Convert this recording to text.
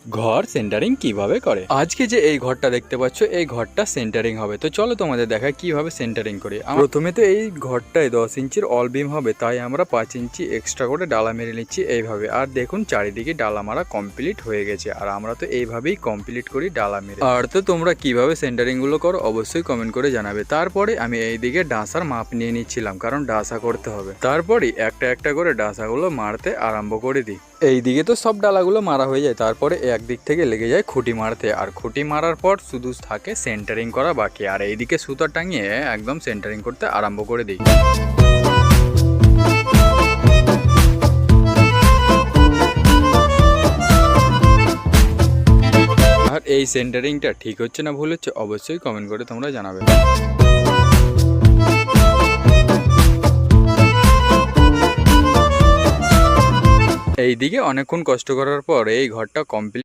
ঘর সেন্টারিং কিভাবে করে। আজকে যে এই ঘরটা দেখতে পাচ্ছ, এই ঘরটা সেন্টারিং হবে। তো চলো তোমাদের দেখায় কিভাবে সেন্টারিং করি। প্রথমে তো এই ঘরটায় 10 ইঞ্চির অল বিম হবে, তাই আমরা 5 ইঞ্চি এক্সট্রা করে ডালা মেরে নিচ্ছি এইভাবে। আর দেখুন চারিদিকে ডালা মারা কমপ্লিট হয়ে গেছে, আর আমরা তো এইভাবেই কমপ্লিট করি ডালা মেরে। আর তো তোমরা কিভাবে সেন্টারিং গুলো করো অবশ্যই কমেন্ট করে জানাবে। তারপরে আমি এইদিকে ডাসার মাপ নিয়ে নিচ্ছিলাম, কারণ ডাসা করতে হবে। তারপরে একটা একটা করে ডাসাগুলো মারতে আরম্ভ করে দিই। এইদিকে তো সব ডালাগুলো মারা হয়ে যায়, তারপরে একদিক থেকে লেগে যায় খুঁটি মারতে, আর খুঁটি মারার পর শুধু থাকে সেন্টারিং করা বাকি। আর এইদিকে সুতো টাঙিয়ে একদম সেন্টারিং করতে আরম্ভ করে দিই। আর এই সেন্টারিংটা ঠিক হচ্ছে না ভুল হচ্ছে অবশ্যই কমেন্ট করে তোমরা জানাবে। এইদিকে অনেকক্ষণ কষ্ট করার পর এই ঘরটা কমপ্লিট।